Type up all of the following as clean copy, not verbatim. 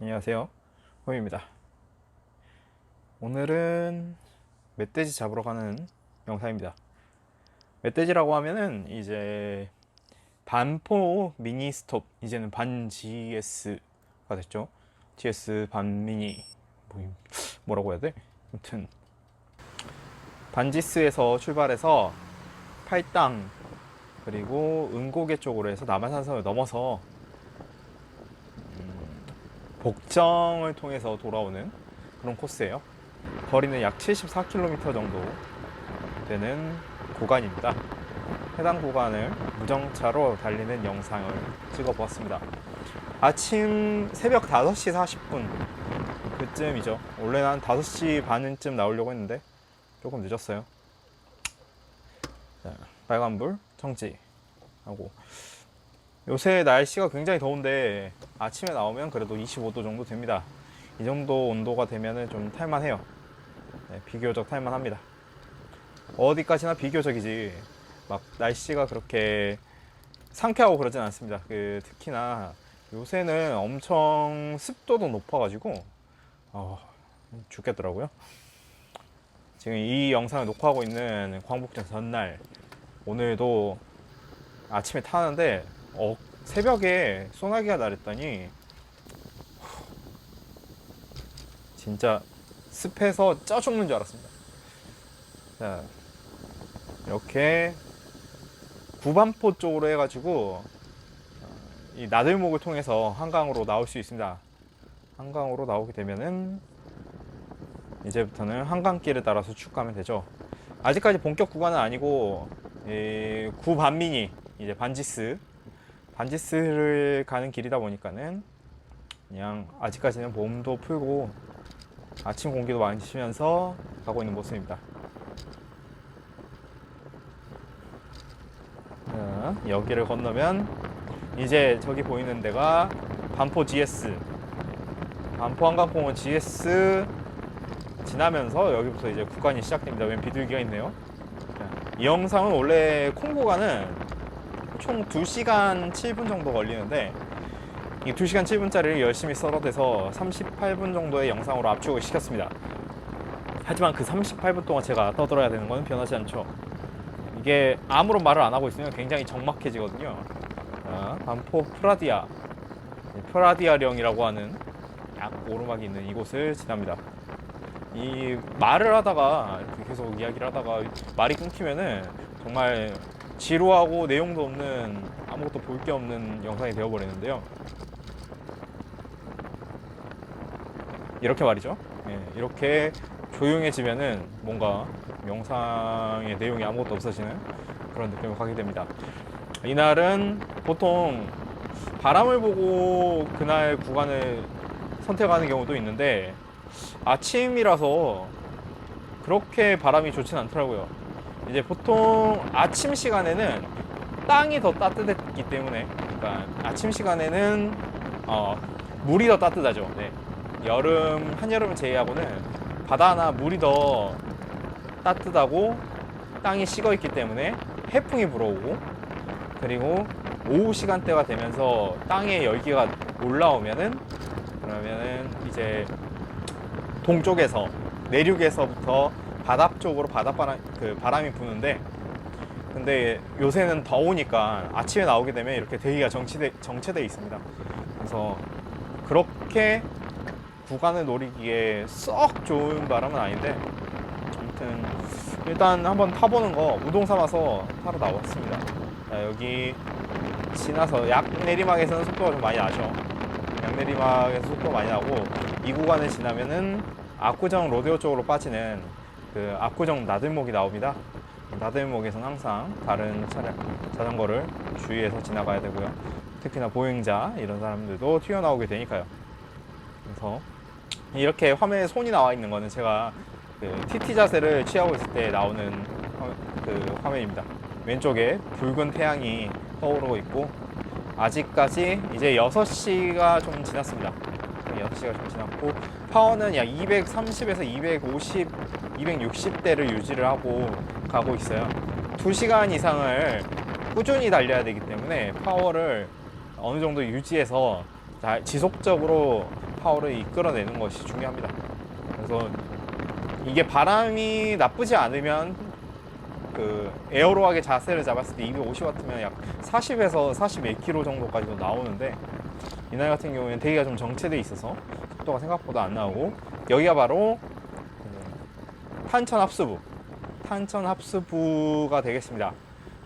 안녕하세요, 호입니다. 오늘은 멧돼지 잡으러 가는 영상입니다. 멧돼지라고 하면은 이제 반포 미니 스톱, 이제는 반 GS가 됐죠. GS 반 미니, 뭐라고 해야 돼? 아무튼 반지스에서 출발해서 팔당 그리고 은고개 쪽으로 해서 남한산성을 넘어서 복정을 통해서 돌아오는 그런 코스예요. 거리는 약 74km 정도 되는 구간입니다. 해당 구간을 무정차로 달리는 영상을 찍어 보았습니다. 아침 새벽 5시 40분 그쯤이죠. 원래는 한 5시 반쯤 나오려고 했는데 조금 늦었어요. 자, 빨간불 정지하고, 요새 날씨가 굉장히 더운데 아침에 나오면 그래도 25도 정도 됩니다. 이 정도 온도가 되면은 좀 탈만해요. 네, 비교적 탈만합니다. 어디까지나 비교적이지 막 날씨가 그렇게 상쾌하고 그러진 않습니다. 특히나 요새는 엄청 습도도 높아가지고 죽겠더라고요. 지금 이 영상을 녹화하고 있는 광복절 전날, 오늘도 아침에 타는데 새벽에 소나기가 나랬더니 진짜 습해서 쪄 죽는 줄 알았습니다. 자, 이렇게 구반포 쪽으로 해가지고 이 나들목을 통해서 한강으로 나올 수 있습니다. 한강으로 나오게 되면은 이제부터는 한강길을 따라서 쭉 가면 되죠. 아직까지 본격 구간은 아니고 구반미니, 이제 반지스를 가는 길이다 보니까는 그냥 아직까지는 몸도 풀고 아침 공기도 마시면서 가고 있는 모습입니다. 자, 여기를 건너면 이제 저기 보이는 데가 반포 GS, 반포 한강공원 GS 지나면서 여기부터 이제 구간이 시작됩니다. 웬 비둘기가 있네요. 자, 이 영상은 원래 콩고가는 총 2시간 7분 정도 걸리는데 이 2시간 7분짜리를 열심히 썰어대서 38분 정도의 영상으로 압축을 시켰습니다. 하지만 그 38분 동안 제가 떠들어야 되는 건 변하지 않죠. 이게 아무런 말을 안 하고 있으면 굉장히 적막해지거든요. 자, 반포 프라디아령이라고 하는 약 오르막이 있는 이곳을 지납니다. 이 말을 하다가 이렇게 계속 이야기를 하다가 말이 끊기면은 정말 지루하고 내용도 없는, 아무것도 볼 게 없는 영상이 되어버리는데요. 이렇게 말이죠. 이렇게 조용해지면은 뭔가 영상의 내용이 아무것도 없어지는 그런 느낌을 갖게 됩니다. 이날은 보통 바람을 보고 그날 구간을 선택하는 경우도 있는데 아침이라서 그렇게 바람이 좋진 않더라고요. 이제 보통 아침 시간에는 땅이 더 따뜻했기 때문에, 그러니까 아침 시간에는 물이 더 따뜻하죠. 네. 한여름을 제외하고는 바다나 물이 더 따뜻하고 땅이 식어 있기 때문에 해풍이 불어오고, 그리고 오후 시간대가 되면서 땅에 열기가 올라오면은, 그러면은 이제 동쪽에서, 내륙에서부터 바닥 쪽으로 바람이 부는데, 근데 요새는 더우니까 아침에 나오게 되면 이렇게 대기가 정체되어 있습니다. 그래서 그렇게 구간을 노리기에 썩 좋은 바람은 아닌데, 아무튼 일단 한번 타보는 거 우동 삼아서 타러 나왔습니다. 자, 여기 지나서 약 내리막에서는 속도가 좀 많이 나죠. 약 내리막에서 속도가 많이 나고, 이 구간을 지나면은 압구정 로데오 쪽으로 빠지는 그 압구정 나들목이 나옵니다. 나들목에서는 항상 다른 자전거를 주의해서 지나가야 되고요. 특히나 보행자 이런 사람들도 튀어나오게 되니까요. 그래서 이렇게 화면에 손이 나와 있는 거는 제가 TT 자세를 취하고 있을 때 나오는 화면입니다. 왼쪽에 붉은 태양이 떠오르고 있고, 아직까지 이제 6시가 좀 지났습니다. 6시가 좀 지났고, 파워는 약 230에서 250, 260대를 유지를 하고 가고 있어요. 2시간 이상을 꾸준히 달려야 되기 때문에 파워를 어느 정도 유지해서 지속적으로 파워를 이끌어내는 것이 중요합니다. 그래서 이게 바람이 나쁘지 않으면 그 에어로하게 자세를 잡았을 때 250W면 약 40에서 41km 정도까지도 나오는데, 이날 같은 경우에는 대기가 좀 정체돼 있어서 속도가 생각보다 안 나오고, 여기가 바로 탄천 합수부가 되겠습니다.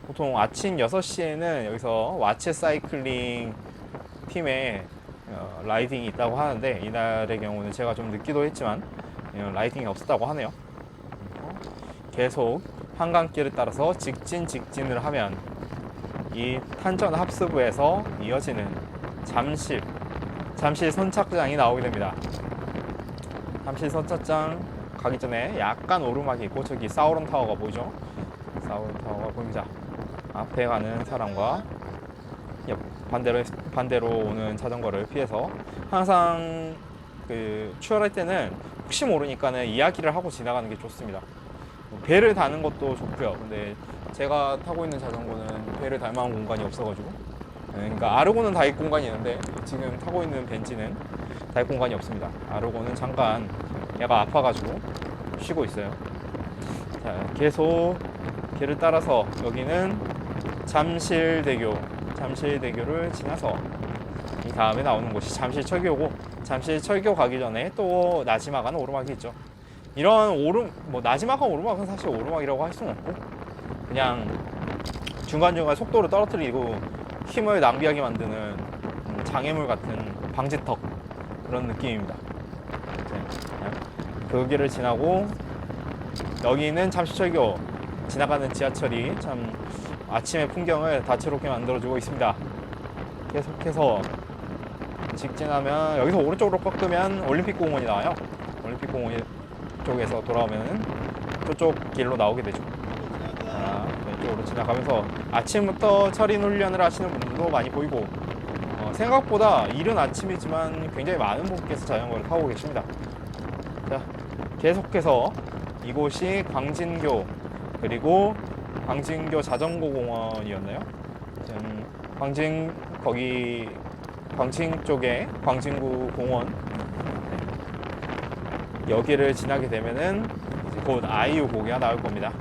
보통 아침 6시에는 여기서 와체 사이클링 팀의 라이딩이 있다고 하는데, 이날의 경우는 제가 좀 늦기도 했지만 라이딩이 없었다고 하네요. 계속 한강길을 따라서 직진을 하면 이 탄천 합수부에서 이어지는 잠실 선착장이 나오게 됩니다. 잠실 선착장 가기 전에 약간 오르막이 있고, 저기 사우론 타워가 보이죠? 사우론 타워가 보입니다. 앞에 가는 사람과 반대로 오는 자전거를 피해서, 항상 그 추월할 때는 혹시 모르니까는 이야기를 하고 지나가는 게 좋습니다. 배를 다는 것도 좋고요. 근데 제가 타고 있는 자전거는 배를 달 만한 공간이 없어가지고, 그러니까 아르고는 다입 공간이 있는데 지금 타고 있는 벤츠는 다입 공간이 없습니다. 아르고는 잠깐 얘가 아파가지고 쉬고 있어요. 자, 계속 길을 따라서 여기는 잠실대교를 지나서 이 다음에 나오는 곳이 잠실철교고, 잠실철교 가기 전에 또 나지막한 오르막이 있죠. 이런 나지막한 오르막은 사실 오르막이라고 할 수는 없고, 그냥 중간중간 속도를 떨어뜨리고 힘을 낭비하게 만드는 장애물 같은 방지턱, 그런 느낌입니다. 그 길을 지나고 여기는 잠실철교 지나가는 지하철이 참 아침의 풍경을 다채롭게 만들어주고 있습니다. 계속해서 직진하면 여기서 오른쪽으로 꺾으면 올림픽공원이 나와요. 올림픽공원 쪽에서 돌아오면 저쪽 길로 나오게 되죠. 자, 왼쪽으로 지나가면서 아침부터 철인 훈련을 하시는 분들도 많이 보이고, 생각보다 이른 아침이지만 굉장히 많은 분께서 자전거를 타고 계십니다. 자, 계속해서 이곳이 광진교, 그리고 광진교 자전거 공원이었나요? 광진 쪽에 광진구 공원, 여기를 지나게 되면은 이제 곧 아이유 고개가 나올 겁니다.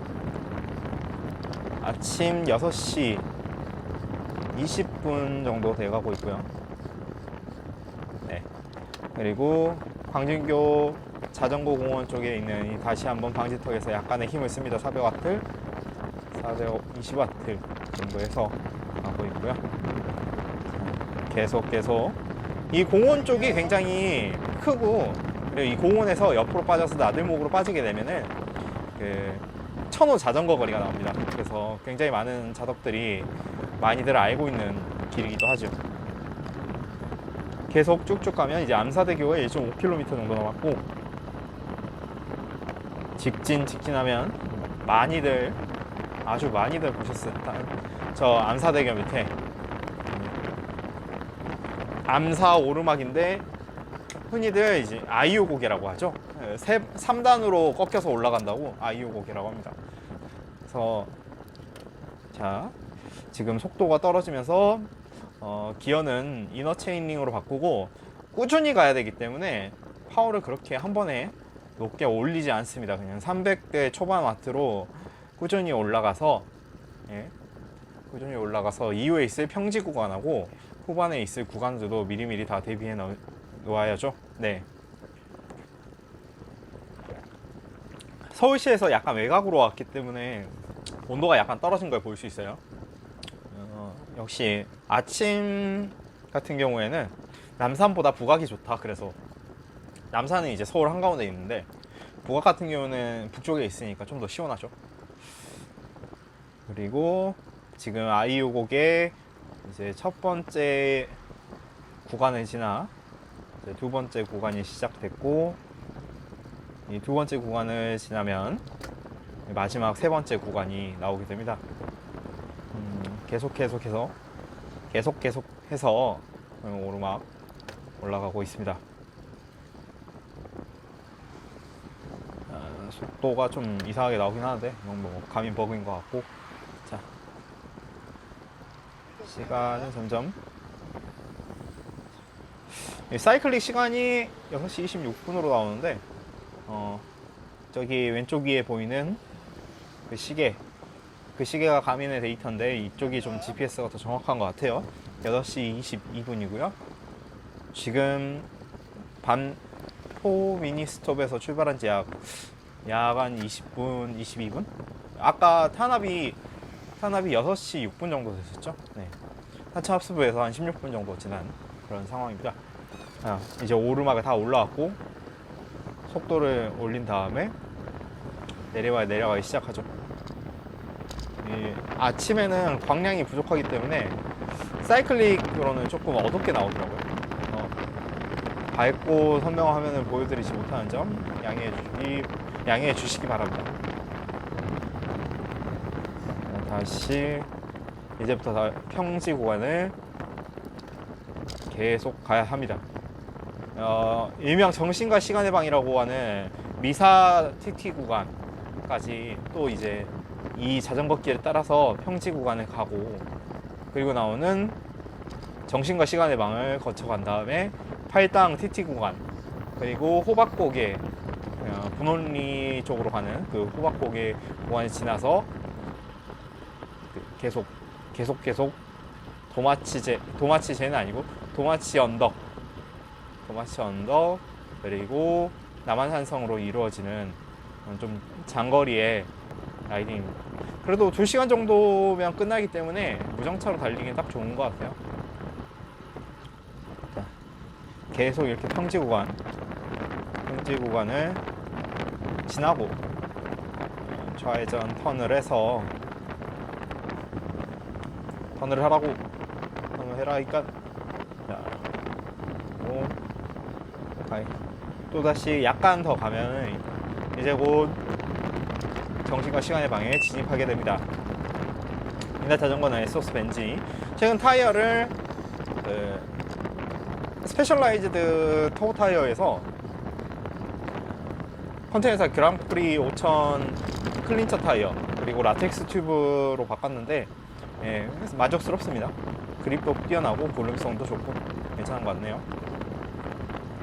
아침 6시 20분 정도 돼가고 있고요. 네. 그리고 광진교 자전거 공원 쪽에 있는 다시 한번 방지턱에서 약간의 힘을 씁니다. 400W, 420W 정도 해서 가고 있고요. 계속 이 공원 쪽이 굉장히 크고, 그리고 이 공원에서 옆으로 빠져서 나들목으로 빠지게 되면은 그 천호 자전거 거리가 나옵니다. 그래서 굉장히 많은 자덕들이 많이들 알고 있는 길이기도 하죠. 계속 쭉쭉 가면 이제 암사대교가 1.5km 정도 남았고, 직진하면 아주 많이들 보셨을 듯한 저 암사대교 밑에 암사 오르막인데, 흔히들 이제 아이유 고개라고 하죠. 3단으로 꺾여서 올라간다고 아이유 고개라고 합니다. 그래서 자, 지금 속도가 떨어지면서 기어는 이너 체인링으로 바꾸고 꾸준히 가야 되기 때문에 파워를 그렇게 한 번에 높게 올리지 않습니다. 그냥 300대 초반 와트로 꾸준히 올라가서, 꾸준히 올라가서 이후에 있을 평지 구간하고 후반에 있을 구간들도 미리미리 다 대비해 놓아야죠. 네. 서울시에서 약간 외곽으로 왔기 때문에 온도가 약간 떨어진 걸 볼 수 있어요. 역시 아침 같은 경우에는 남산보다 북악이 좋다. 그래서 남산은 이제 서울 한가운데 있는데, 북악 같은 경우는 북쪽에 있으니까 좀 더 시원하죠. 그리고 지금 아이유곡의 이제 첫 번째 구간을 지나 이제 두 번째 구간이 시작됐고, 이 두 번째 구간을 지나면 마지막 세 번째 구간이 나오게 됩니다. 계속해서 오르막 올라가고 있습니다. 속도가 좀 이상하게 나오긴 하는데 이건 뭐 가민 버그인 것 같고, 자, 시간은 점점 사이클릭 시간이 6시 26분으로 나오는데 저기 왼쪽 위에 보이는 그 시계가 가미된 데이터인데 이쪽이 좀 GPS가 더 정확한 것 같아요. 8시 22분이고요. 지금 반포 미니스톱에서 출발한 지 약 한 20분, 22분? 아까 탄압이 6시 6분 정도 됐었죠? 네. 하차 합수부에서 한 16분 정도 지난 그런 상황입니다. 이제 오르막을 다 올라왔고 속도를 올린 다음에 내려가기 시작하죠. 아침에는 광량이 부족하기 때문에 사이클릭으로는 조금 어둡게 나오더라고요. 밝고 선명한 화면을 보여드리지 못하는 점 양해해 주시기 바랍니다. 다시 이제부터 평지 구간을 계속 가야 합니다. 일명 정신과 시간의 방이라고 하는 미사 TT 구간까지 또 이제 이 자전거 길을 따라서 평지 구간을 가고 그리고 나오는 정신과 시간의 방을 거쳐간 다음에 팔당 TT 구간 그리고 호박고개 분원리 쪽으로 가는 그 호박고개 구간을 지나서 계속 도마치제는 아니고 도마치 언덕 그리고 남한산성으로 이루어지는 좀 장거리의 라이딩입니다. 그래도 2시간 정도면 끝나기 때문에 무정차로 달리기는 딱 좋은 것 같아요. 자, 계속 이렇게 평지 구간을 지나고 좌회전 턴을 해서 턴을 해라니까 또다시 약간 더 가면은 이제 곧 정신과 시간의 방에 진입하게 됩니다. 이날 자전거는 에소스 벤지 최근 타이어를 스페셜라이즈드 토우 타이어에서 컨테이너사 그랑프리 5000 클린처 타이어 그리고 라텍스 튜브로 바꿨는데 만족스럽습니다. 그립도 뛰어나고 볼륨성도 좋고 괜찮은 것 같네요.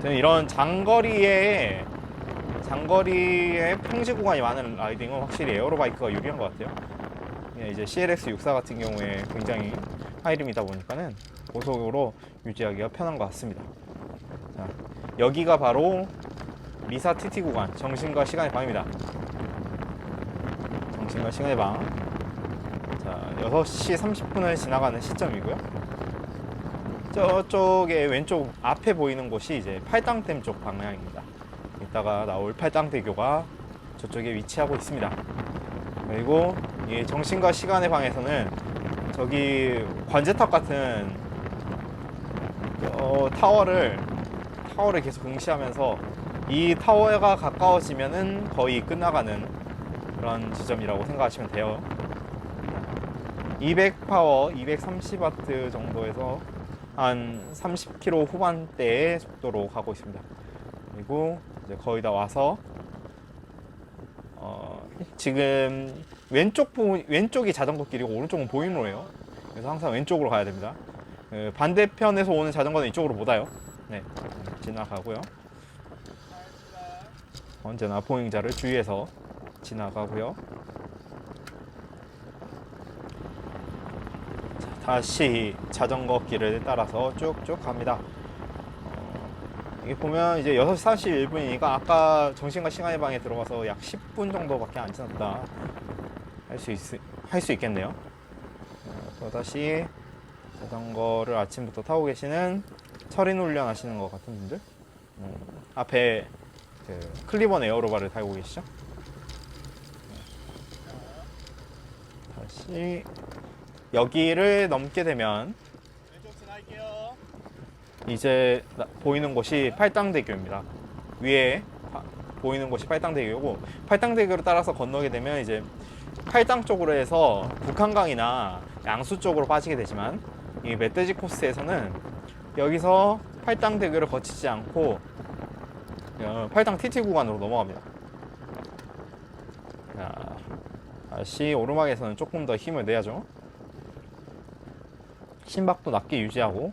저는 이런 장거리에 평지 구간이 많은 라이딩은 확실히 에어로바이크가 유리한 것 같아요. 이제 CLX 64 같은 경우에 굉장히 하이림이다 보니까는 고속으로 유지하기가 편한 것 같습니다. 자, 여기가 바로 미사 TT 구간 정신과 시간의 방입니다. 정신과 시간의 방. 자, 6시 30분을 지나가는 시점이고요. 저쪽에 왼쪽 앞에 보이는 곳이 이제 팔당댐 쪽 방향입니다. 이따가 나올 팔당대교가 저쪽에 위치하고 있습니다. 그리고 이 정신과 시간의 방에서는 저기 관제탑 같은 타워를 계속 응시하면서 이 타워가 가까워지면은 거의 끝나가는 그런 지점이라고 생각하시면 돼요. 200파워, 230W 정도에서 한 30km 후반대의 속도로 가고 있습니다. 그리고 이제 거의 다 와서 지금 왼쪽이 자전거 길이고 오른쪽은 보행로예요. 그래서 항상 왼쪽으로 가야 됩니다. 반대편에서 오는 자전거는 이쪽으로 못 와요. 네, 지나가고요. 언제나 보행자를 주의해서 지나가고요. 다시 자전거 길을 따라서 쭉쭉 갑니다. 이게 보면 이제 6시 41분이니까 아까 정신과 시간의 방에 들어가서 약 10분 정도밖에 안 지났다 할 수 있겠네요. 또다시 자전거를 아침부터 타고 계시는 철인 훈련 하시는 것 같은 분들, 앞에 그 클리번 에어로바를 달고 계시죠. 다시 여기를 넘게 되면 이제 보이는 곳이 팔당대교입니다. 위에 보이는 곳이 팔당대교고, 팔당대교를 따라서 건너게 되면 이제 팔당 쪽으로 해서 북한강이나 양수 쪽으로 빠지게 되지만, 이 멧돼지 코스에서는 여기서 팔당대교를 거치지 않고 팔당 TT 구간으로 넘어갑니다. 자, 다시 오르막에서는 조금 더 힘을 내야죠. 심박도 낮게 유지하고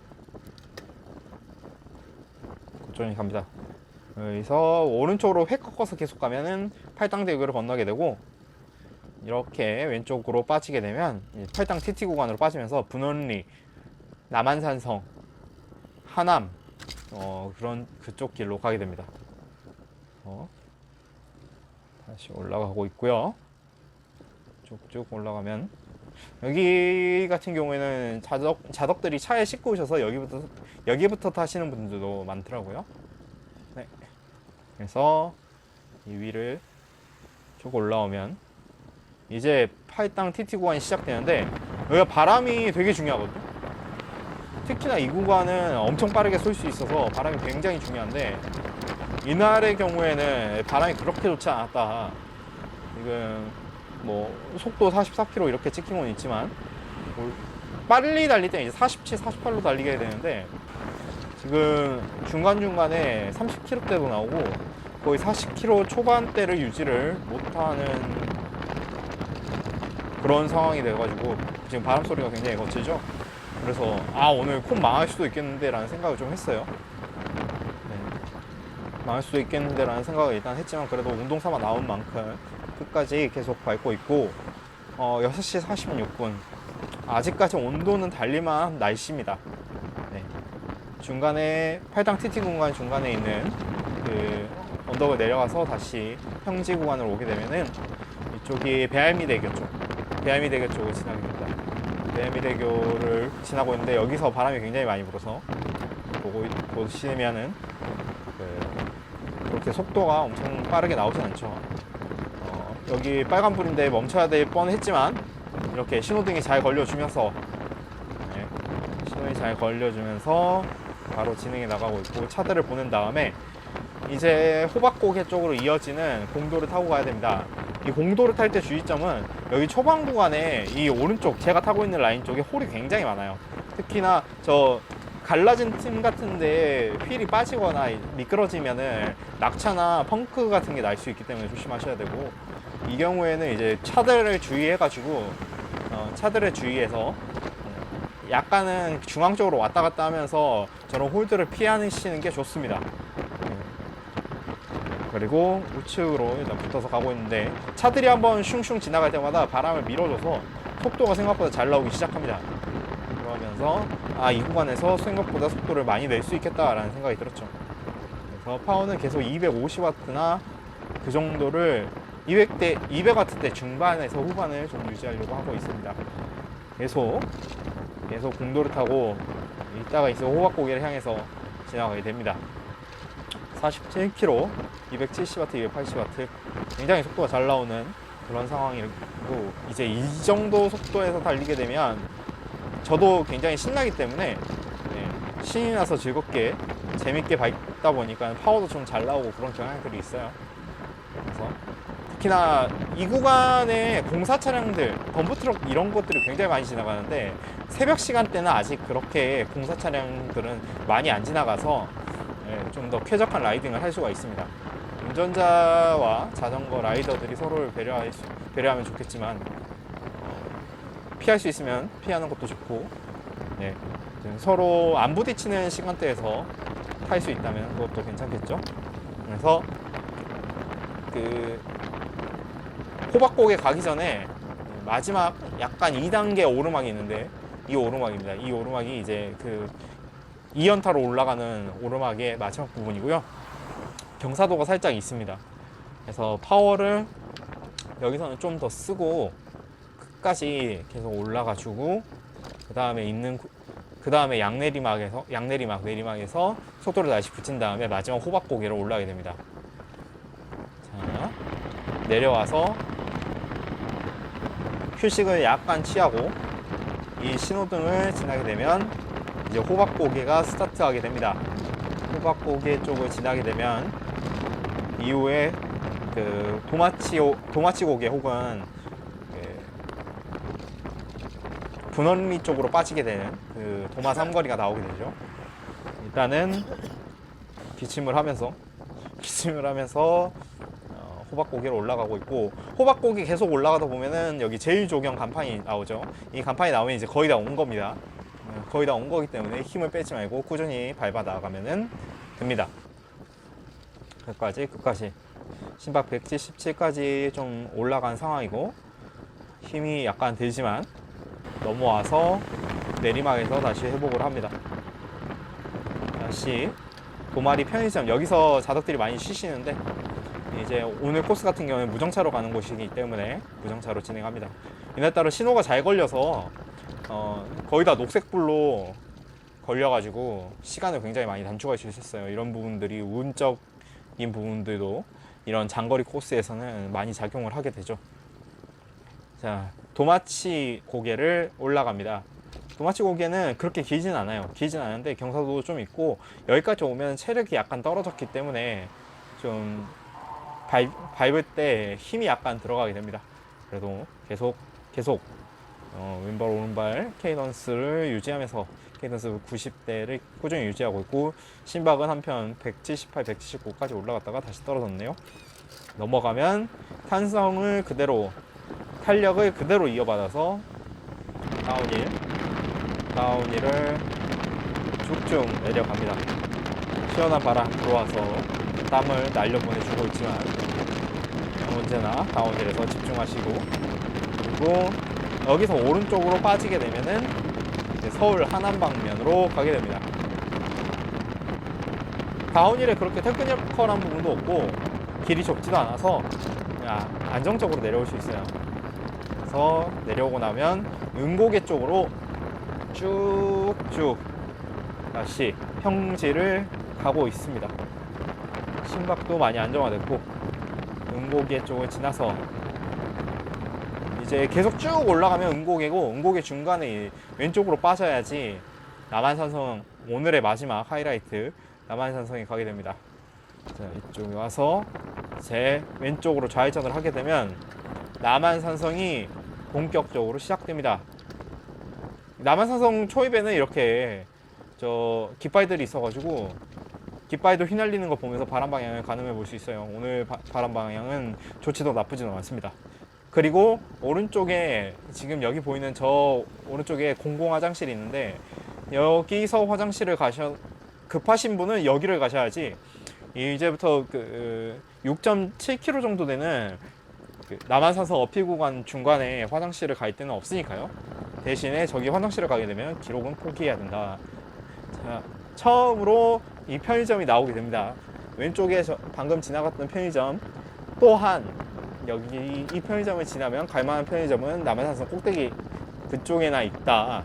천천히 갑니다. 여기서 오른쪽으로 획 꺾어서 계속 가면은 팔당대교를 건너게 되고, 이렇게 왼쪽으로 빠지게 되면 팔당 TT 구간으로 빠지면서 분원리, 남한산성, 하남 그런 그쪽 길로 가게 됩니다. 다시 올라가고 있고요. 쭉쭉 올라가면 여기 같은 경우에는 자덕들이 차에 싣고 오셔서 여기부터 타시는 분들도 많더라고요. 네. 그래서 이 위를 쭉 올라오면 이제 팔당 TT 구간이 시작되는데, 여기가 바람이 되게 중요하거든요. 특히나 이 구간은 엄청 빠르게 쏠 수 있어서 바람이 굉장히 중요한데, 이날의 경우에는 바람이 그렇게 좋지 않았다. 지금 뭐 속도 44km 이렇게 찍힌 건 있지만, 빨리 달릴 때는 이제 47, 48로 달리게 되는데, 지금 중간중간에 30km대도 나오고 거의 40km 초반대를 유지를 못하는 그런 상황이 돼가지고 지금 바람 소리가 굉장히 거칠죠. 그래서 오늘 콘 망할 수도 있겠는데 라는 생각을 좀 했어요. 네. 망할 수도 있겠는데 라는 생각을 일단 했지만, 그래도 운동 삼아 나온 만큼 끝까지 계속 밟고 있고, 6시 46분 아직까지 온도는 달릴만한 날씨입니다. 네. 중간에 팔당 TT 구간 중간에 있는 그 언덕을 내려가서 다시 평지 구간으로 오게 되면은 이쪽이 배알미대교 쪽, 배알미대교 쪽을 지나게 됩니다. 배알미대교를 지나고 있는데, 여기서 바람이 굉장히 많이 불어서 보시면은 그렇게 속도가 엄청 빠르게 나오진 않죠. 여기 빨간불인데 멈춰야 될 뻔했지만 이렇게 신호등이 잘 걸려주면서, 신호등이 잘 걸려주면서 바로 진행해 나가고 있고, 차들을 보낸 다음에 이제 호박고개 쪽으로 이어지는 공도를 타고 가야 됩니다. 이 공도를 탈 때 주의점은 여기 초반 구간에 이 오른쪽 제가 타고 있는 라인 쪽에 홀이 굉장히 많아요. 특히나 저 갈라진 틈 같은데 휠이 빠지거나 미끄러지면은 낙차나 펑크 같은 게 날 수 있기 때문에 조심하셔야 되고, 이 경우에는 이제 차들을 주의해가지고 차들을 주의해서 약간은 중앙 쪽으로 왔다 갔다 하면서 저런 홀들을 피하시는 게 좋습니다. 그리고 우측으로 일단 붙어서 가고 있는데, 차들이 한번 슝슝 지나갈 때마다 바람을 밀어줘서 속도가 생각보다 잘 나오기 시작합니다. 그러면서 이 구간에서 생각보다 속도를 많이 낼 수 있겠다라는 생각이 들었죠. 그래서 파워는 계속 250W나 그 정도를 200W 중반에서 후반을 좀 유지하려고 하고 있습니다. 계속 공도를 타고 이따가 이제 호박고개를 향해서 지나가게 됩니다. 47km, 270W, 280W, 굉장히 속도가 잘 나오는 그런 상황이고, 이제 이 정도 속도에서 달리게 되면 저도 굉장히 신나기 때문에 신이 나서 즐겁게 재밌게 밟다 보니까 파워도 좀 잘 나오고 그런 경향들이 있어요. 그래서 특히나 이 구간에 공사 차량들, 덤프트럭 이런 것들이 굉장히 많이 지나가는데, 새벽 시간대는 아직 그렇게 공사 차량들은 많이 안 지나가서 좀 더 쾌적한 라이딩을 할 수가 있습니다. 운전자와 자전거 라이더들이 서로를 배려하면 좋겠지만, 피할 수 있으면 피하는 것도 좋고, 서로 안 부딪히는 시간대에서 탈 수 있다면 그것도 괜찮겠죠. 그래서 그 호박고개 가기 전에 마지막 약간 2단계 오르막이 있는데, 이 오르막입니다. 이 오르막이 이제 그 2연타로 올라가는 오르막의 마지막 부분이고요. 경사도가 살짝 있습니다. 그래서 파워를 여기서는 좀 더 쓰고 끝까지 계속 올라가주고, 그 다음에 내리막에서 속도를 다시 붙인 다음에 마지막 호박고개로 올라가게 됩니다. 자, 내려와서 휴식을 약간 취하고 이 신호등을 지나게 되면 이제 호박고개가 스타트하게 됩니다. 호박고개 쪽을 지나게 되면 이후에 그 도마치고개 혹은 분원리 쪽으로 빠지게 되는 그 도마 삼거리가 나오게 되죠. 일단은 기침을 하면서 호박고개로 올라가고 있고, 호박고개 계속 올라가다 보면은 여기 제1조경 간판이 나오죠. 이 간판이 나오면 이제 거의 다 온 겁니다. 거의 다 온 거기 때문에 힘을 빼지 말고 꾸준히 밟아 나가면은 됩니다. 끝까지 심박 177까지 좀 올라간 상황이고, 힘이 약간 들지만 넘어와서 내리막에서 다시 회복을 합니다. 다시 도마리 편의점, 여기서 자덕들이 많이 쉬시는데, 이제 오늘 코스 같은 경우는 무정차로 가는 곳이기 때문에 무정차로 진행합니다. 이날따라 신호가 잘 걸려서 거의 다 녹색불로 걸려가지고 시간을 굉장히 많이 단축할 수 있었어요. 이런 부분들이 운적인 부분들도 이런 장거리 코스에서는 많이 작용을 하게 되죠. 자, 도마치 고개를 올라갑니다. 도마치 고개는 그렇게 길진 않아요. 길진 않은데 경사도 좀 있고, 여기까지 오면 체력이 약간 떨어졌기 때문에 좀 밟을 때 힘이 약간 들어가게 됩니다. 그래도 계속 왼발 오른발 케이던스를 유지하면서 케이던스 90대를 꾸준히 유지하고 있고, 심박은 한편 178, 179까지 올라갔다가 다시 떨어졌네요. 넘어가면 탄성을 그대로, 탄력을 그대로 이어받아서 다운힐을 쭉쭉 내려갑니다. 시원한 바람 들어와서 땀을 날려보내주고 있지만 언제나 다운힐에서 집중하시고, 그리고 여기서 오른쪽으로 빠지게 되면은 이제 서울 하남 방면으로 가게 됩니다. 다운힐에 그렇게 테크니컬한 부분도 없고 길이 좁지도 않아서 그냥 안정적으로 내려올 수 있어요. 그래서 내려오고 나면 은고개 쪽으로 쭉쭉 다시 평지를 가고 있습니다. 심박도 많이 안정화됐고, 은고개 쪽을 지나서 이제 계속 쭉 올라가면 은고개고, 은고개 중간에 왼쪽으로 빠져야지 남한산성, 오늘의 마지막 하이라이트 남한산성에 가게 됩니다. 자, 이쪽에 와서 제 왼쪽으로 좌회전을 하게 되면 남한산성이 본격적으로 시작됩니다. 남한산성 초입에는 이렇게 깃발들이 있어가지고 깃발도 휘날리는 거 보면서 바람 방향을 가늠해 볼 수 있어요. 오늘 바람 방향은 좋지도 나쁘지도 않습니다. 그리고 오른쪽에 지금 여기 보이는 저 오른쪽에 공공 화장실이 있는데, 여기서 화장실을 급하신 분은 여기를 가셔야지, 이제부터 6.7km 정도 되는 남한산성 어필 구간 중간에 화장실을 갈 때는 없으니까요. 대신에 저기 화장실을 가게 되면 기록은 포기해야 된다. 자, 처음으로 이 편의점이 나오게 됩니다. 왼쪽에 방금 지나갔던 편의점, 또한 여기 이 편의점을 지나면 갈만한 편의점은 남한산성 꼭대기 그쪽에나 있다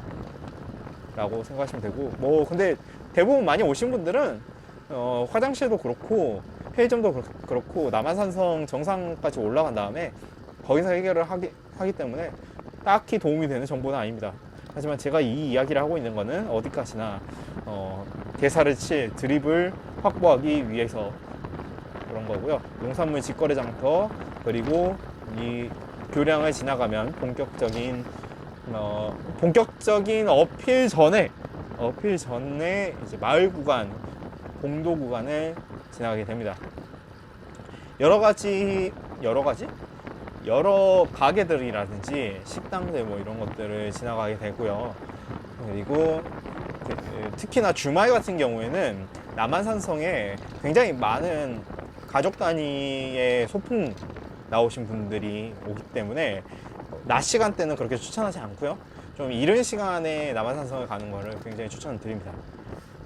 라고 생각하시면 되고, 뭐 근데 대부분 많이 오신 분들은 화장실도 그렇고 편의점도 그렇고 남한산성 정상까지 올라간 다음에 거기서 해결을 하기 때문에 딱히 도움이 되는 정보는 아닙니다. 하지만 제가 이 이야기를 하고 있는 거는 어디까지나 대사를 칠 드립을 확보하기 위해서 그런 거고요. 농산물 직거래 장터, 그리고 이 교량을 지나가면 본격적인 어필 전에 이제 마을 구간, 공도 구간을 지나가게 됩니다. 여러 가게들이라든지 식당들 뭐 이런 것들을 지나가게 되고요. 그리고 특히나 주말 같은 경우에는 남한산성에 굉장히 많은 가족 단위의 소풍 나오신 분들이 오기 때문에 낮 시간대는 그렇게 추천하지 않고요. 좀 이른 시간에 남한산성을 가는 거를 굉장히 추천드립니다.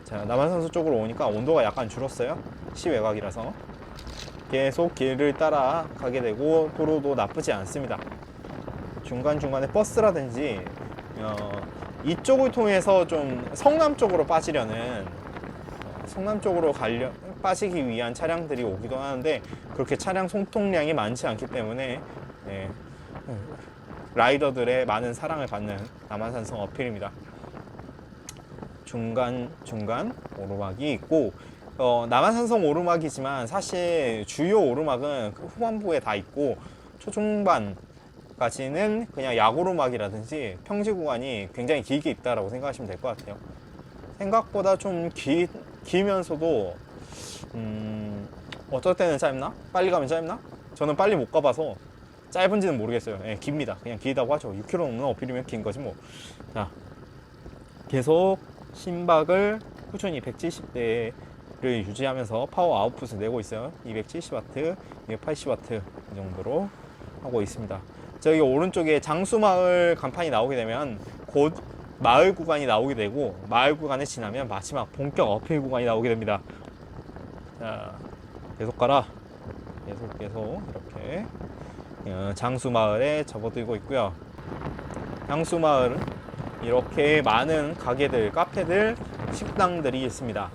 자, 남한산성 쪽으로 오니까 온도가 약간 줄었어요. 시외곽이라서 계속 길을 따라 가게 되고, 도로도 나쁘지 않습니다. 중간중간에 버스라든지 이쪽을 통해서 좀 성남 쪽으로 빠지려는 성남 쪽으로 빠지기 위한 차량들이 오기도 하는데, 그렇게 차량 총통량이 많지 않기 때문에 라이더들의 많은 사랑을 받는 남한산성 어필입니다. 중간 오르막이 있고, 남한산성 오르막이지만 사실 주요 오르막은 후반부에 다 있고, 초중반까지는 그냥 약오르막이라든지 평지 구간이 굉장히 길게 있다라고 생각하시면 될 것 같아요. 생각보다 좀 길면서도 어떨 때는 짧나? 빨리 가면 짧나? 저는 빨리 못 가봐서 짧은지는 모르겠어요. 예, 깁니다. 그냥 길다고 하죠. 6km 넘는 어필이면 긴 거지 뭐. 자, 계속 심박을 꾸준히 170대에 유지하면서 파워 아웃풋을 내고 있어요. 270W, 280W 이 정도로 하고 있습니다. 저기 오른쪽에 장수마을 간판이 나오게 되면 곧 마을 구간이 나오게 되고, 마을 구간을 지나면 마지막 본격 어필 구간이 나오게 됩니다. 자, 계속 가라. 계속 이렇게 장수마을에 접어들고 있고요. 장수마을은 이렇게 많은 가게들, 카페들, 식당들이 있습니다.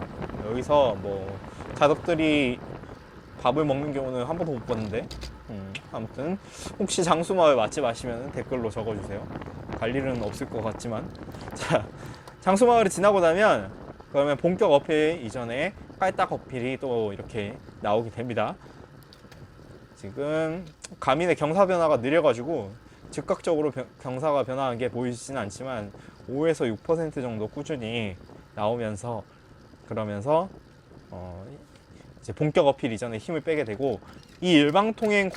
여기서 뭐 자덕들이 밥을 먹는 경우는 한 번도 못 봤는데, 아무튼 혹시 장수마을 맛집 아시면 댓글로 적어주세요. 갈 일은 없을 것 같지만. 자, 장수마을을 지나고 나면 그러면 본격 어필 이전에 깔딱 어필이 또 이렇게 나오게 됩니다. 지금 가민의 경사 변화가 느려가지고 즉각적으로 경사가 변화한 게 보이진 않지만 5에서 6% 정도 꾸준히 나오면서, 그러면서 이제 본격 어필 이전에 힘을 빼게 되고, 이 일반 통행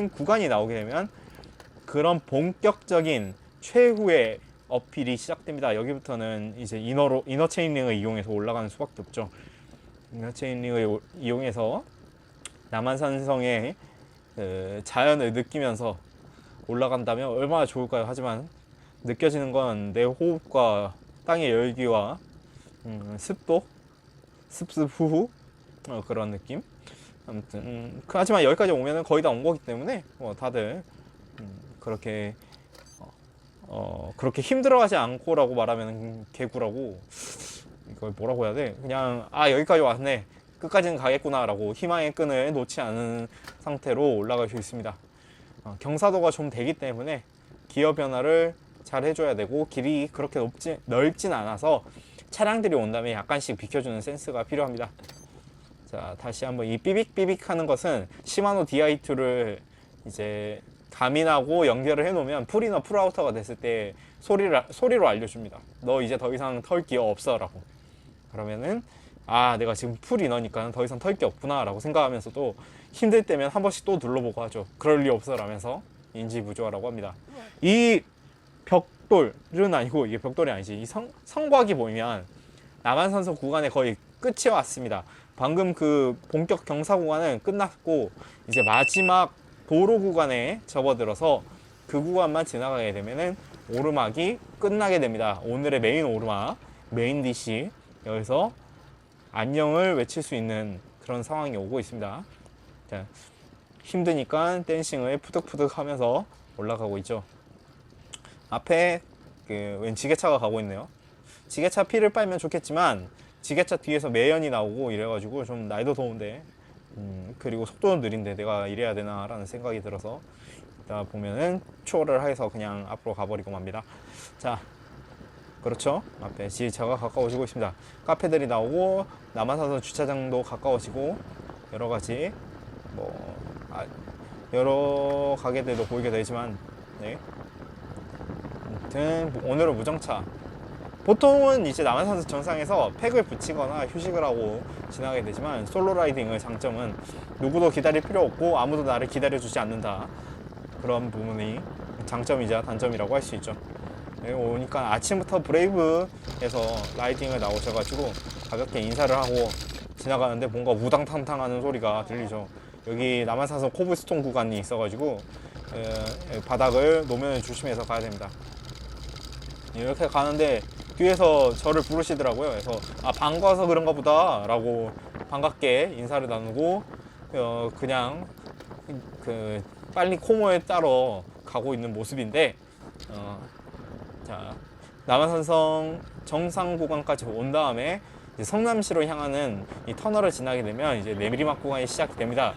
구간이 나오게 되면 그런 본격적인 최후의 어필이 시작됩니다. 여기부터는 이제 이너 체인링을 이용해서 올라가는 수밖에 없죠. 이너 체인링을 이용해서 남한산성의 자연을 느끼면서 올라간다면 얼마나 좋을까요? 하지만 느껴지는 건 내 호흡과 땅의 열기와 습도, 습습 후후 그런 느낌. 아무튼 하지만 여기까지 오면은 거의 다 온 거기 때문에 다들 그렇게 그렇게 힘들어하지 않고라고 말하면 개구라고, 이걸 뭐라고 해야 돼? 그냥 여기까지 왔네, 끝까지는 가겠구나라고 희망의 끈을 놓지 않은 상태로 올라갈 수 있습니다. 경사도가 좀 되기 때문에 기어 변화를 잘 해줘야 되고, 길이 그렇게 넓진 않아서 차량들이 온다면 약간씩 비켜주는 센스가 필요합니다. 자, 다시 한번 이 삐빅삐빅 하는 것은 시마노 DI2를 이제 가민하고 연결을 해놓으면 풀이너 풀아우터가 됐을 때 소리로 알려줍니다. 너 이제 더 이상 털 기어 없어 라고. 그러면은 내가 지금 풀이너니까 더 이상 털 게 없구나 라고 생각하면서도 힘들 때면 한 번씩 또 눌러보고 하죠. 그럴 리 없어 라면서 인지부조화라고 합니다. 이 벽돌은 아니고, 이게 벽돌이 아니지, 이 성곽이 보이면 남한산성 구간에 거의 끝이 왔습니다. 방금 그 본격 경사 구간은 끝났고 이제 마지막 도로 구간에 접어들어서 그 구간만 지나가게 되면은 오르막이 끝나게 됩니다. 오늘의 메인 오르막, 메인 DC, 여기서 안녕을 외칠 수 있는 그런 상황이 오고 있습니다. 자, 힘드니까 댄싱을 푸득푸득 하면서 올라가고 있죠. 앞에 웬 지게차가 가고 있네요. 지게차 피를 빨면 좋겠지만 지게차 뒤에서 매연이 나오고 이래가지고 좀 날도 더운데, 그리고 속도는 느린데 내가 이래야 되나 라는 생각이 들어서 이따 보면은 추월을 해서 그냥 앞으로 가버리고 맙니다. 자, 그렇죠. 앞에 지게차가 가까워지고 있습니다. 카페들이 나오고 남한산성 주차장도 가까워지고 여러가지 여러 가게들도 보이게 되지만, 네, 아무튼 오늘은 무정차. 보통은 이제 남한산성 정상에서 팩을 붙이거나 휴식을 하고 지나가게 되지만, 솔로 라이딩의 장점은 누구도 기다릴 필요 없고 아무도 나를 기다려주지 않는다. 그런 부분이 장점이자 단점이라고 할 수 있죠. 네, 오니까 아침부터 브레이브에서 라이딩을 나오셔가지고 가볍게 인사를 하고 지나가는데 뭔가 우당탕탕 하는 소리가 들리죠. 여기 남한산성 코블스톤 구간이 있어가지고 바닥을 노면을 조심해서 가야 됩니다. 이렇게 가는데 뒤에서 저를 부르시더라고요. 그래서 반가워서 그런가 보다 라고 반갑게 인사를 나누고 그냥 빨리 코모에 따러 가고 있는 모습인데, 자, 남한산성 정상 구간까지 온 다음에 이제 성남시로 향하는 이 터널을 지나게 되면 이제 내리막 구간이 시작이 됩니다.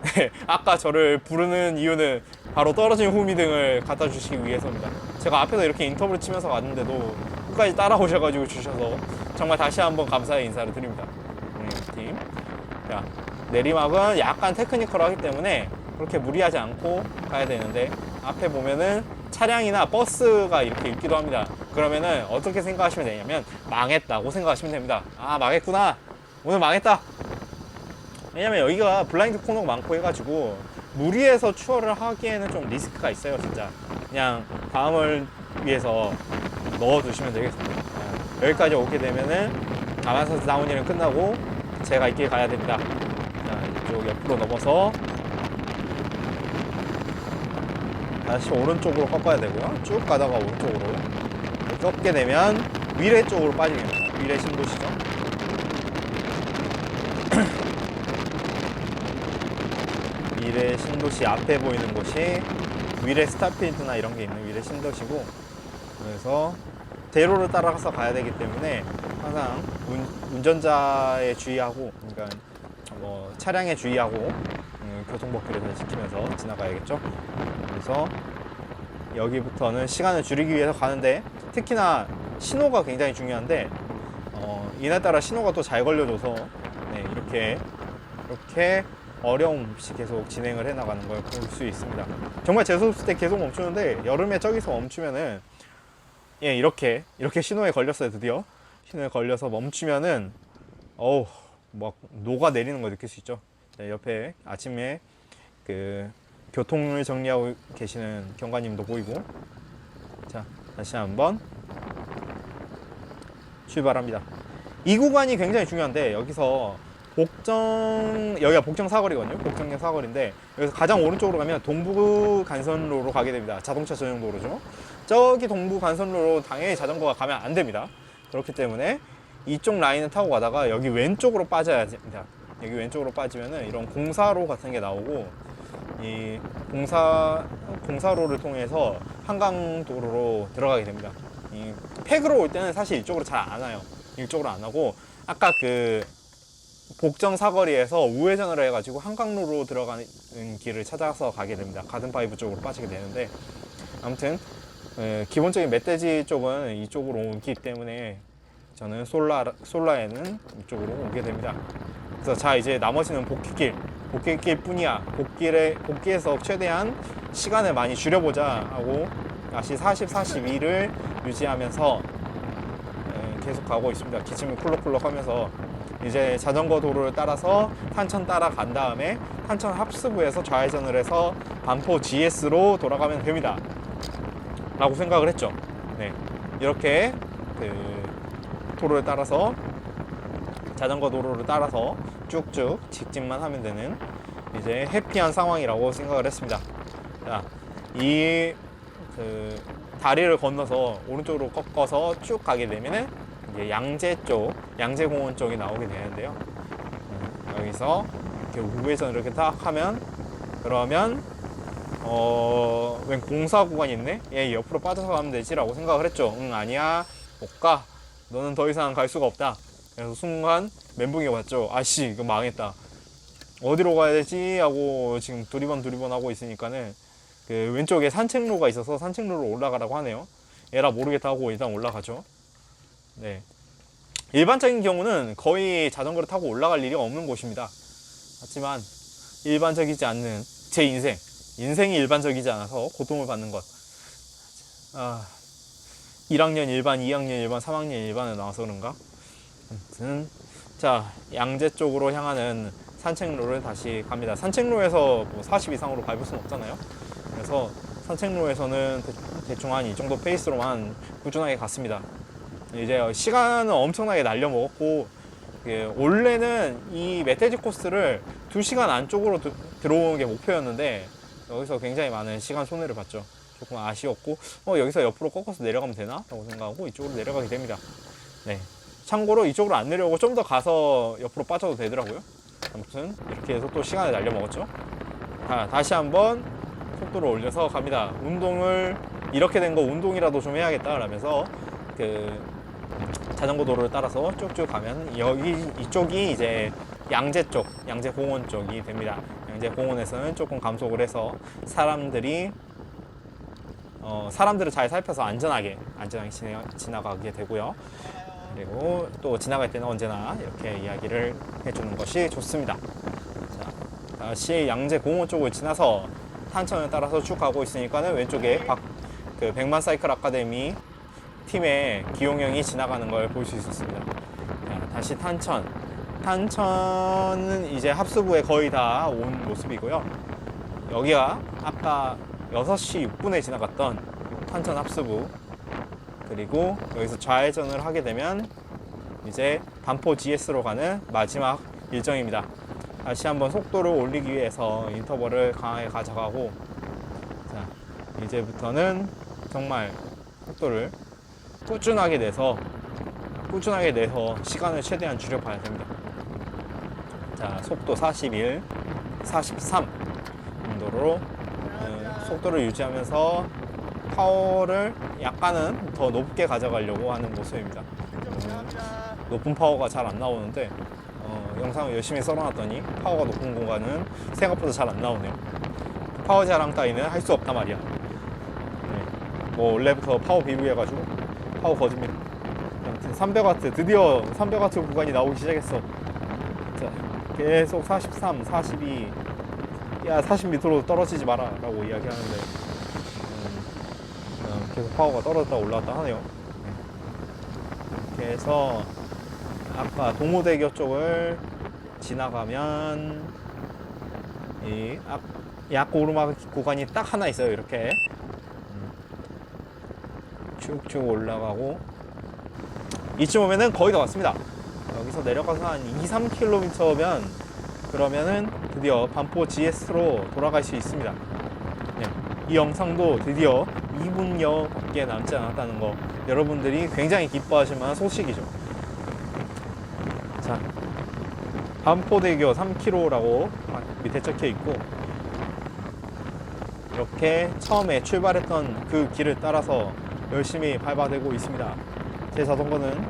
네, 아까 저를 부르는 이유는 바로 떨어진 후미등을 갖다 주시기 위해서입니다. 제가 앞에서 이렇게 인터뷰를 치면서 갔는데도 끝까지 따라오셔가지고 주셔서 정말 다시 한번 감사의 인사를 드립니다. 팀. 자, 내리막은 약간 테크니컬하기 때문에 그렇게 무리하지 않고 가야 되는데, 앞에 보면은 차량이나 버스가 이렇게 있기도 합니다. 그러면은 어떻게 생각하시면 되냐면 망했다고 생각하시면 됩니다. 망했구나, 오늘 망했다. 왜냐면 여기가 블라인드 코너가 많고 해가지고 무리해서 추월을 하기에는 좀 리스크가 있어요. 진짜 그냥 다음을 위해서 넣어두시면 되겠습니다. 여기까지 오게 되면은 아마사스 다운힐은 끝나고 제가 있길 가야 됩니다. 자, 이쪽 옆으로 넘어서 다시 오른쪽으로 꺾어야 되고요. 쭉 가다가 오른쪽으로 꺾게 되면 위례 쪽으로 빠지게 됩니다. 위례 신도시죠. 위례 신도시 앞에 보이는 곳이 위례 스타필드나 이런 게 있는 위례 신도시고, 그래서 대로를 따라서 가야 되기 때문에 항상 운전자에 주의하고, 그러니까 뭐 차량에 주의하고 교통법규를 잘 지키면서 지나가야겠죠. 그래서 여기부터는 시간을 줄이기 위해서 가는데, 특히나 신호가 굉장히 중요한데 이날따라 신호가 또 잘 걸려줘서 네, 이렇게 어려움 없이 계속 진행을 해나가는 걸 볼 수 있습니다. 정말 재수없을 때 계속 멈추는데, 여름에 저기서 멈추면은 예, 이렇게 신호에 걸렸어요. 드디어 신호에 걸려서 멈추면은 어우, 막 녹아내리는 거 느낄 수 있죠. 네, 옆에 아침에 그 교통을 정리하고 계시는 경관님도 보이고. 자, 다시 한번 출발합니다. 이 구간이 굉장히 중요한데, 여기가 복정 사거리거든요. 복정역 사거리인데, 여기서 가장 오른쪽으로 가면 동부 간선로로 가게 됩니다. 자동차 전용 도로죠. 저기 동부 간선로로 당연히 자전거가 가면 안 됩니다. 그렇기 때문에 이쪽 라인을 타고 가다가 여기 왼쪽으로 빠져야 됩니다. 여기 왼쪽으로 빠지면은 이런 공사로 같은 게 나오고, 이 공사로를 통해서 한강도로로 들어가게 됩니다. 이 팩으로 올 때는 사실 이쪽으로 잘 안 와요. 이쪽으로 안 하고, 아까 그 복정 사거리에서 우회전을 해가지고 한강로로 들어가는 길을 찾아서 가게 됩니다. 가든파이브 쪽으로 빠지게 되는데, 아무튼 기본적인 멧돼지 쪽은 이쪽으로 오기 때문에 저는 솔라에는 이쪽으로 오게 됩니다. 그래서 자, 이제 나머지는 복귀길 뿐이야. 복귀에서 최대한 시간을 많이 줄여보자 하고 다시 40, 42를 유지하면서 계속 가고 있습니다. 기침을 쿨럭쿨럭 하면서 이제 자전거 도로를 따라서 탄천 따라간 다음에 탄천 합수부에서 좌회전을 해서 반포 GS로 돌아가면 됩니다. 라고 생각을 했죠. 네, 이렇게 도로를 따라서, 자전거 도로를 따라서 쭉쭉 직진만 하면 되는 이제 해피한 상황이라고 생각을 했습니다. 자, 이 다리를 건너서 오른쪽으로 꺾어서 쭉 가게 되면은 이제 양재공원 쪽이 나오게 되는데요. 여기서 이렇게 우회전을 이렇게 딱 하면, 그러면 웬 공사 구간이 있네? 얘 옆으로 빠져서 가면 되지라고 생각을 했죠. 아니야, 못 가. 너는 더 이상 갈 수가 없다. 그래서 순간 멘붕이 왔죠. 아씨, 이거 망했다. 어디로 가야 되지? 하고 지금 두리번 하고 있으니까는 그 왼쪽에 산책로가 있어서 산책로로 올라가라고 하네요. 에라 모르겠다 하고 일단 올라가죠. 네, 일반적인 경우는 거의 자전거를 타고 올라갈 일이 없는 곳입니다. 하지만 일반적이지 않는 제 인생이 일반적이지 않아서 고통을 받는 것. 1학년 일반, 2학년 일반, 3학년 일반에 나와서 그런가? 아무튼 자, 양재 쪽으로 향하는 산책로를 다시 갑니다. 산책로에서 뭐 40 이상으로 밟을 수는 없잖아요. 그래서 산책로에서는 대충 한 이 정도 페이스로만 꾸준하게 갔습니다. 이제 시간은 엄청나게 날려먹었고, 원래는 이 멧돼지 코스를 2시간 안쪽으로 들어오는 게 목표였는데, 여기서 굉장히 많은 시간 손해를 봤죠. 조금 아쉬웠고, 여기서 옆으로 꺾어서 내려가면 되나? 라고 생각하고 이쪽으로 내려가게 됩니다. 네, 참고로 이쪽으로 안 내려오고 좀 더 가서 옆으로 빠져도 되더라고요. 아무튼 이렇게 해서 또 시간을 날려먹었죠. 자, 다시 한번 속도를 올려서 갑니다. 운동을, 이렇게 된 거 운동이라도 좀 해야겠다 라면서 자전거 도로를 따라서 쭉쭉 가면 이쪽이 이제 양재공원 쪽이 됩니다. 양재공원에서는 조금 감속을 해서 사람들을 잘 살펴서 안전하게 지나가게 되고요. 그리고 또 지나갈 때는 언제나 이렇게 이야기를 해주는 것이 좋습니다. 자, 다시 양재공원 쪽을 지나서 탄천을 따라서 쭉 가고 있으니까는 왼쪽에 백만 사이클 아카데미 팀의 기용형이 지나가는 걸 볼 수 있었습니다. 자, 다시 탄천은 이제 합수부에 거의 다 온 모습이고요. 여기가 아까 6시 6분에 지나갔던 탄천 합수부 그리고 여기서 좌회전을 하게 되면 이제 반포 GS로 가는 마지막 일정입니다. 다시 한번 속도를 올리기 위해서 인터벌을 강하게 가져가고, 자, 이제부터는 정말 속도를 꾸준하게 내서 시간을 최대한 줄여봐야 됩니다. 자, 속도 41, 43 정도로 속도를 유지하면서 파워를 약간은 더 높게 가져가려고 하는 모습입니다. 높은 파워가 잘 안 나오는데 영상을 열심히 썰어놨더니 파워가 높은 공간은 생각보다 잘 안 나오네요. 파워 자랑 따위는 할 수 없단 말이야. 네. 뭐 원래부터 파워 비교해가지고 파워 거짓말. 300W, 드디어 300W 구간이 나오기 시작했어. 자, 계속 43, 42, 야 40 밑으로 떨어지지 마라 라고 이야기하는데 계속 파워가 떨어졌다 올라왔다 하네요. 이렇게 해서 아까 동호대교 쪽을 지나가면 이 약오르막 구간이 딱 하나 있어요. 이렇게 쭉쭉 올라가고 이쯤 오면은 거의 다 왔습니다. 여기서 내려가서 한 2-3km면 그러면은 드디어 반포 GS로 돌아갈 수 있습니다. 네, 이 영상도 드디어 2분여밖에 남지 않았다는 거 여러분들이 굉장히 기뻐하실 만한 소식이죠. 자, 반포대교 3km라고 밑에 적혀 있고, 이렇게 처음에 출발했던 그 길을 따라서 열심히 밟아대고 있습니다. 제 자전거는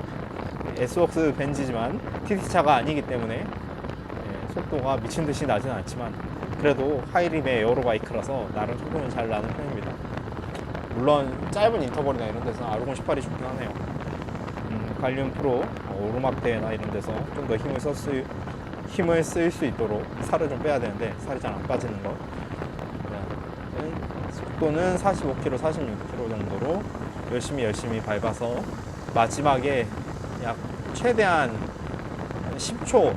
S웍스 벤지지만 TT차가 아니기 때문에 속도가 미친듯이 나진 않지만 그래도 하이림의 에어로바이크라서 나름 속도는 잘 나는 편입니다. 물론 짧은 인터벌이나 이런 데서 R50 18이 좋긴 하네요. 갈륨 프로 오르막 대회나 이런 데서 좀 더 힘을 쓸 수 있도록 살을 좀 빼야 되는데 살이 잘 안 빠지는 거. 속도는 45km, 46km 정도로 열심히 밟아서 마지막에 약 최대한 10초,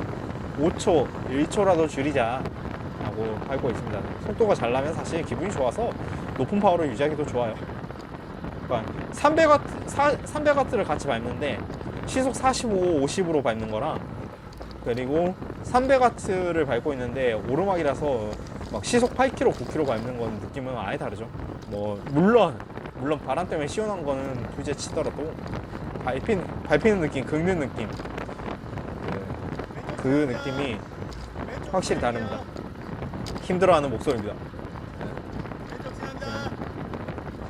5초, 1초라도 줄이자 라고 밟고 있습니다. 속도가 잘 나면 사실 기분이 좋아서 높은 파워를 유지하기도 좋아요. 그러니까 300W를 같이 밟는데 시속 45, 50으로 밟는 거랑, 그리고 300W를 밟고 있는데 오르막이라서 막 시속 8km, 9km 밟는 건 느낌은 아예 다르죠. 뭐 물론 바람 때문에 시원한 거는 둘째 치더라도 밟히는 느낌, 긁는 느낌, 그 느낌이 확실히 다릅니다. 힘들어하는 목소리입니다.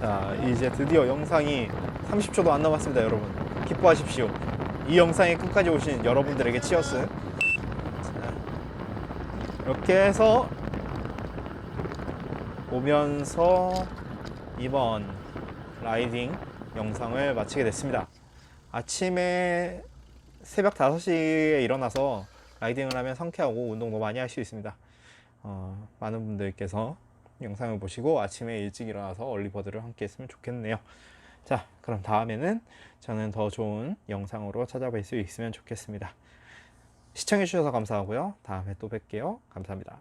자, 이제 드디어 영상이 30초도 안 남았습니다. 여러분 기뻐하십시오. 이 영상에 끝까지 오신 여러분들에게 치어스. 자, 이렇게 해서 오면서 이번 라이딩 영상을 마치게 됐습니다. 아침에 새벽 5시에 일어나서 라이딩을 하면 상쾌하고 운동도 많이 할 수 있습니다. 많은 분들께서 영상을 보시고 아침에 일찍 일어나서 얼리버드를 함께 했으면 좋겠네요. 자, 그럼 다음에는 저는 더 좋은 영상으로 찾아뵐 수 있으면 좋겠습니다. 시청해 주셔서 감사하고요. 다음에 또 뵐게요. 감사합니다.